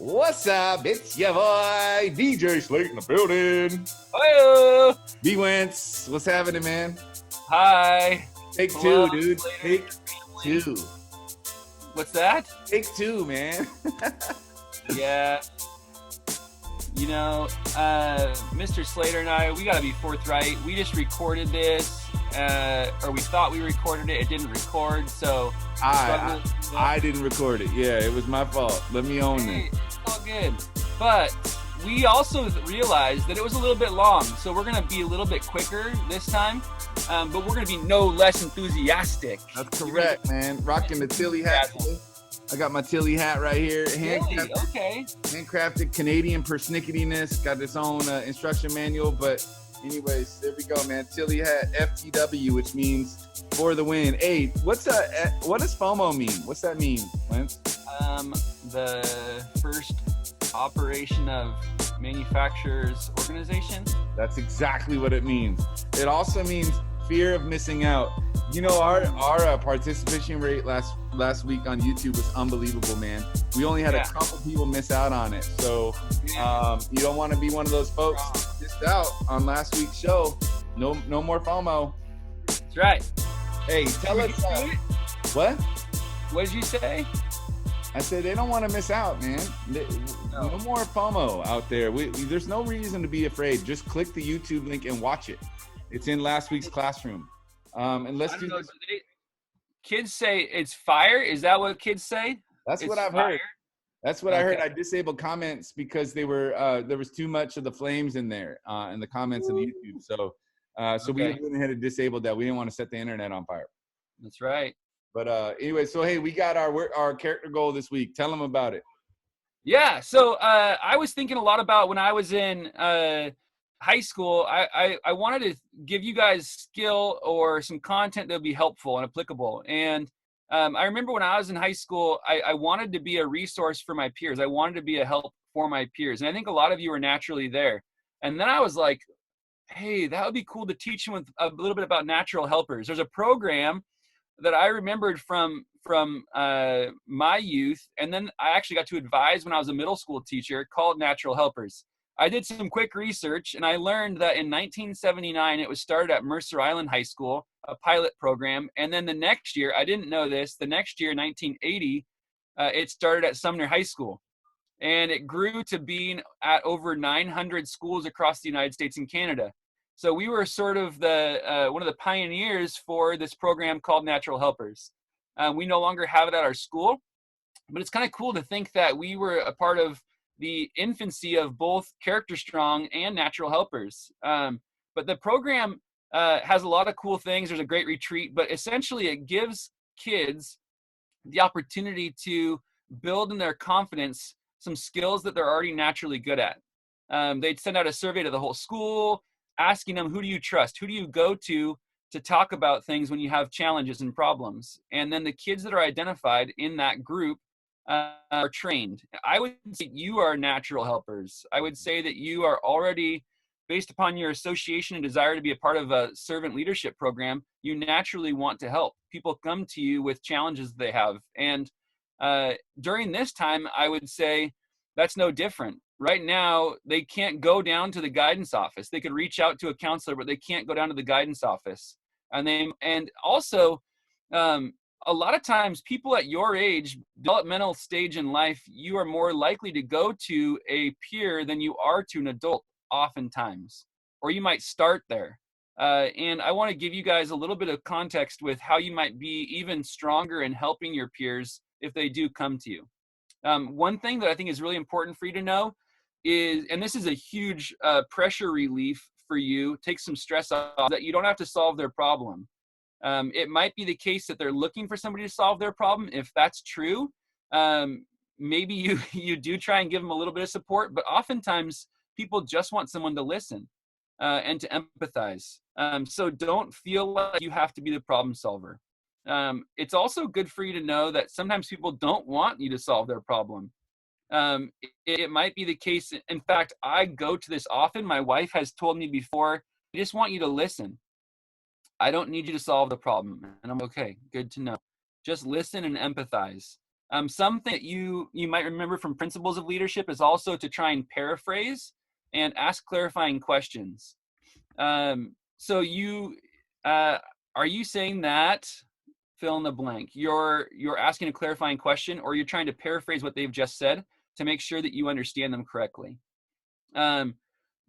What's up? It's your boy, DJ Slate in the building. Hello. B-Wentz, what's happening, man? Hi. Take Hello, two, dude. Slater Take family. two. What's that? Take two, man. Yeah. You know, Mr. Slater and I, we got to be forthright. We just recorded this, or we thought we recorded it. It didn't record, so I didn't record it. Yeah, it was my fault. Let me own it. It's all good. But we also realized that it was a little bit long, so we're going to be a little bit quicker this time, but we're going to be no less enthusiastic. That's correct, man. Rocking the Tilly hat today. I got my Tilly hat right here. Handcrafted Canadian persnicketyness. Got its own instruction manual. But anyways, there we go, man. Tilly hat, FTW, which means for the win. Hey, what does FOMO mean? What's that mean, Wentz? The first operation of manufacturers organization. That's exactly what it means. It also means fear of missing out. You know, our participation rate last week on YouTube was unbelievable, man. We only had a couple people miss out on it. So you don't want to be one of those folks missed out on last week's show. No more FOMO. That's right. Hey, tell us what? What did you say? I said they don't want to miss out, man. No more FOMO out there. There's no reason to be afraid. Just click the YouTube link and watch it. It's in last week's classroom. And let's do this. Kids say it's fire. Is that what kids say? That's what I've heard. That's what I heard. I disabled comments because they were there was too much of the flames in there in the comments of the YouTube. So we went ahead and disabled that. We didn't want to set the internet on fire. That's right. But anyway, so hey, we got our character goal this week. Tell them about it. Yeah. So I was thinking a lot about when I was in high school. I wanted to give you guys skill or some content that would be helpful and applicable. And I remember when I was in high school, I wanted to be a resource for my peers. I wanted to be a help for my peers. And I think a lot of you are naturally there. And then I was like, hey, that would be cool to teach them a little bit about natural helpers. There's a program that I remembered from my youth. And then I actually got to advise when I was a middle school teacher called Natural Helpers. I did some quick research and I learned that in 1979, it was started at Mercer Island High School, a pilot program. And then the next year, I didn't know this, the next year, 1980, it started at Sumner High School. And it grew to being at over 900 schools across the United States and Canada. So we were sort of one of the pioneers for this program called Natural Helpers. We no longer have it at our school, but it's kind of cool to think that we were a part of the infancy of both Character Strong and Natural Helpers. But the program has a lot of cool things. There's a great retreat, but essentially it gives kids the opportunity to build in their confidence some skills that they're already naturally good at. They'd send out a survey to the whole school, asking them, who do you trust? Who do you go to talk about things when you have challenges and problems? And then the kids that are identified in that group are trained. I would say you are natural helpers. I would say that you are already, based upon your association and desire to be a part of a servant leadership program, you naturally want to help. People come to you with challenges they have. And during this time, I would say that's no different. Right now, they can't go down to the guidance office. They could reach out to a counselor, but they can't go down to the guidance office. And also, a lot of times people at your age, developmental stage in life, you are more likely to go to a peer than you are to an adult oftentimes, or you might start there. And I want to give you guys a little bit of context with how you might be even stronger in helping your peers if they do come to you. One thing that I think is really important for you to know is, and this is a huge pressure relief for you, take some stress off, that you don't have to solve their problem. It might be the case that they're looking for somebody to solve their problem. If that's true, maybe you do try and give them a little bit of support, but oftentimes people just want someone to listen and to empathize. So don't feel like you have to be the problem solver. It's also good for you to know that sometimes people don't want you to solve their problem. It might be the case. In fact, I go to this often. My wife has told me before, I just want you to listen. I don't need you to solve the problem. And I'm okay. Good to know. Just listen and empathize. Something that you might remember from Principles of Leadership is also to try and paraphrase and ask clarifying questions. So are you saying that, fill in the blank, you're asking a clarifying question, or you're trying to paraphrase what they've just said to make sure that you understand them correctly?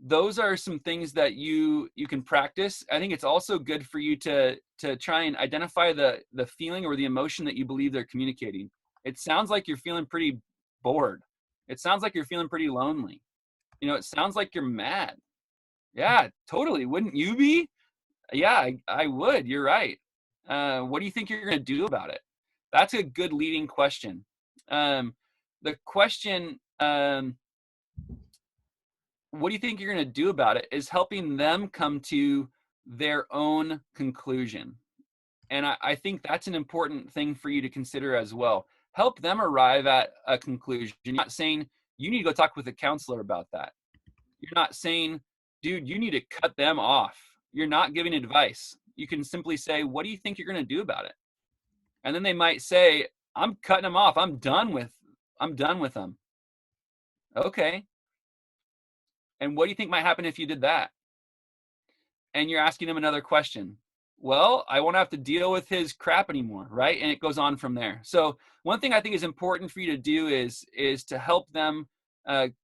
Those are some things that you can practice. I think it's also good for you to try and identify the feeling or the emotion that you believe they're communicating. It sounds like you're feeling pretty bored. It sounds like you're feeling pretty lonely. It sounds like you're mad. Yeah, totally. Wouldn't you be? Yeah, I would. You're right. What do you think you're going to do about it? That's a good leading question. The question, what do you think you're going to do about it, is helping them come to their own conclusion. And I think that's an important thing for you to consider as well. Help them arrive at a conclusion. You're not saying you need to go talk with a counselor about that. You're not saying, dude, you need to cut them off. You're not giving advice. You can simply say, what do you think you're going to do about it? And then they might say, I'm cutting them off. I'm done with them. Okay. And what do you think might happen if you did that? And you're asking them another question. Well, I won't have to deal with his crap anymore, right? And it goes on from there. So one thing I think is important for you to do is to help them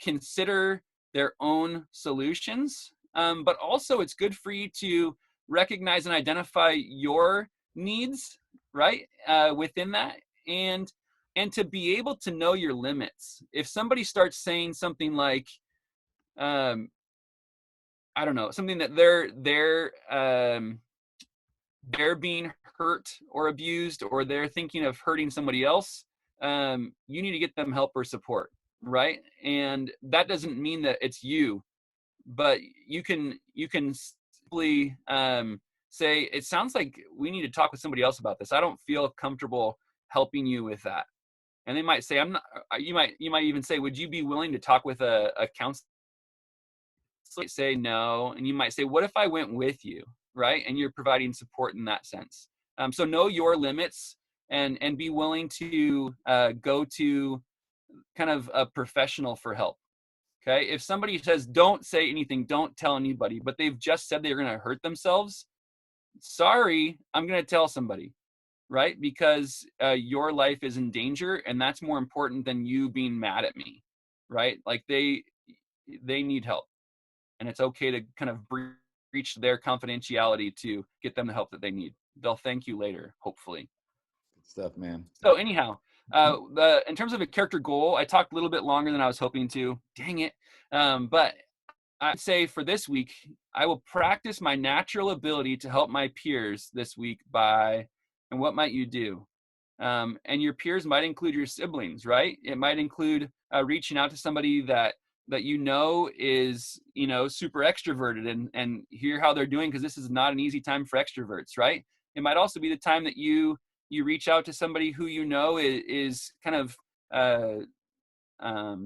consider their own solutions. But also it's good for you to recognize and identify your needs, right? Within that, and to be able to know your limits. If somebody starts saying something like, I don't know, something that they're being hurt or abused, or they're thinking of hurting somebody else, you need to get them help or support, right? And that doesn't mean that it's you, but you can simply say, it sounds like we need to talk with somebody else about this. I don't feel comfortable helping you with that. And they might say, I'm not. You might even say, would you be willing to talk with a counselor? Say no. And you might say, what if I went with you, right? And you're providing support in that sense. So know your limits, and be willing to go to kind of a professional for help. Okay. If somebody says, don't say anything, don't tell anybody, but they've just said they're going to hurt themselves, sorry, I'm going to tell somebody, right? Because your life is in danger, and that's more important than you being mad at me, right? Like they need help, and it's okay to kind of breach their confidentiality to get them the help that they need. They'll thank you later, hopefully. Good stuff, man. So anyhow, in terms of a character goal, I talked a little bit longer than I was hoping to. Dang it. But I'd say for this week, I will practice my natural ability to help my peers this week by, and what might you do? And your peers might include your siblings, right? It might include reaching out to somebody that you know is, super extroverted, and hear how they're doing, because this is not an easy time for extroverts, right? It might also be the time that you reach out to somebody who is kind of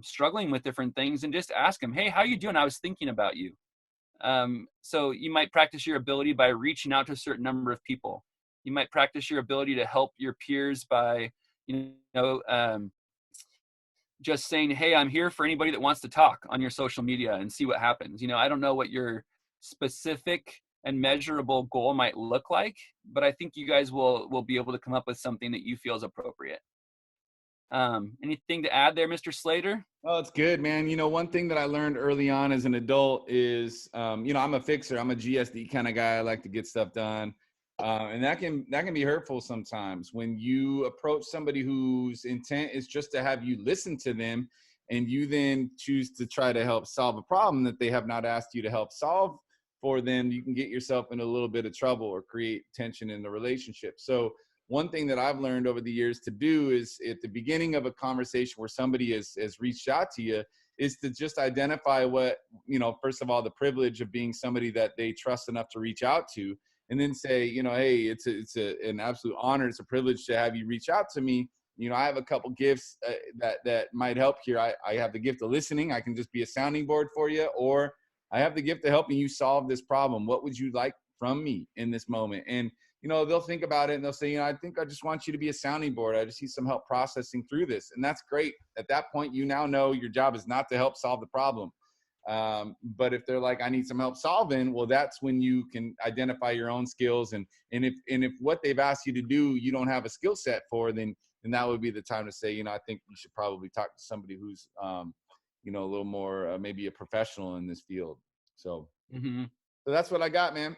struggling with different things, and just ask them, hey, how you doing? I was thinking about you. So you might practice your ability by reaching out to a certain number of people. You might practice your ability to help your peers by, just saying, hey, I'm here for anybody that wants to talk on your social media, and see what happens. I don't know what your specific and measurable goal might look like, but I think you guys will be able to come up with something that you feel is appropriate. Anything to add there, Mr. Slater? Oh, it's good, man. One thing that I learned early on as an adult is, I'm a fixer. I'm a GSD kind of guy. I like to get stuff done. And that can be hurtful sometimes when you approach somebody whose intent is just to have you listen to them, and you then choose to try to help solve a problem that they have not asked you to help solve for them. You can get yourself in a little bit of trouble or create tension in the relationship. So one thing that I've learned over the years to do is, at the beginning of a conversation where somebody has reached out to you, is to just identify what, first of all, the privilege of being somebody that they trust enough to reach out to, and then say, hey, it's an absolute honor. It's a privilege to have you reach out to me. I have a couple gifts that might help here. I have the gift of listening. I can just be a sounding board for you, or I have the gift of helping you solve this problem. What would you like from me in this moment? And they'll think about it and they'll say, I think I just want you to be a sounding board. I just need some help processing through this. And that's great. At that point, you now know your job is not to help solve the problem. But if they're like, I need some help solving, well, that's when you can identify your own skills. And if what they've asked you to do, you don't have a skill set for, then that would be the time to say, I think you should probably talk to somebody who's, a little more, maybe a professional in this field. So, so that's what I got, man.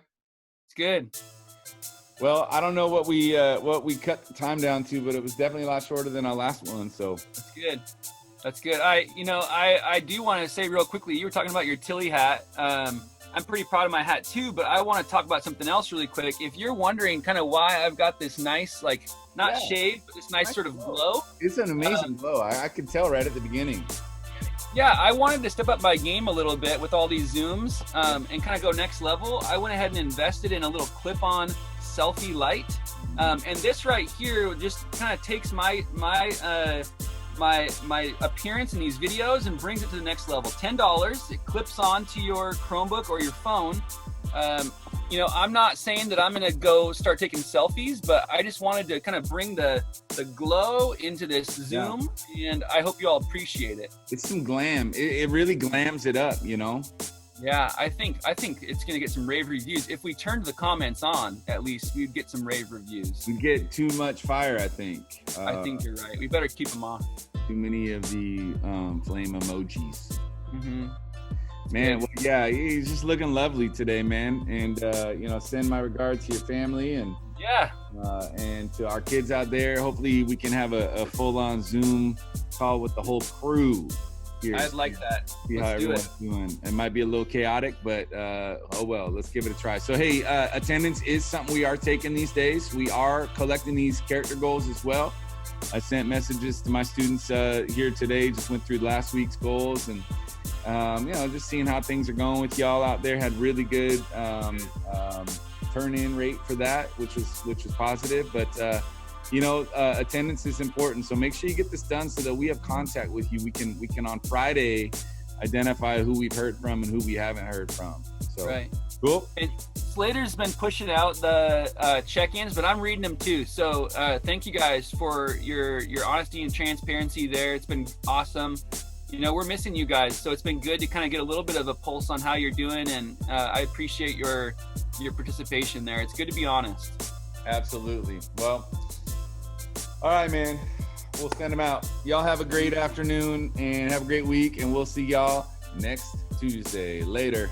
It's good. Well, I don't know what we cut the time down to, but it was definitely a lot shorter than our last one. So that's good. That's good. I do want to say real quickly, you were talking about your Tilly hat. I'm pretty proud of my hat too, but I want to talk about something else really quick. If you're wondering kind of why I've got this nice, like not shade, but this nice sort of glow. It's an amazing glow. I could tell right at the beginning. Yeah, I wanted to step up my game a little bit with all these zooms and kind of go next level. I went ahead and invested in a little clip-on selfie light. And this right here just kind of takes my appearance in these videos and brings it to the next level. $10. It clips on to your Chromebook or your phone. I'm not saying that I'm gonna go start taking selfies, but I just wanted to kind of bring the glow into this Zoom, and I hope you all appreciate it. It's some glam. It really glams it up, Yeah, I think it's gonna get some rave reviews. If we turned the comments on, at least we'd get some rave reviews. We get too much fire, I think. I think you're right. We better keep them off. Too many of the flame emojis. Mm-hmm. Man, well, yeah, he's just looking lovely today, man. And send my regards to your family and to our kids out there. Hopefully, we can have a full-on Zoom call with the whole crew. Here. I'd like that. See how everyone's doing. It might be a little chaotic, but oh well, let's give it a try. So hey, attendance is something we are taking these days. We are collecting these character goals as well. I sent messages to my students here today, just went through last week's goals and just seeing how things are going with y'all out there. Had really good turn-in rate for that, which was positive, but attendance is important. So make sure you get this done so that we have contact with you. We can on Friday identify who we've heard from and who we haven't heard from. So right. Cool. And Slater's been pushing out the check-ins, but I'm reading them too. So thank you guys for your honesty and transparency there. It's been awesome. We're missing you guys, so it's been good to kind of get a little bit of a pulse on how you're doing, and I appreciate your participation there. It's good to be honest. Absolutely. Well, all right, man. We'll send them out. Y'all have a great afternoon and have a great week, and we'll see y'all next Tuesday. Later.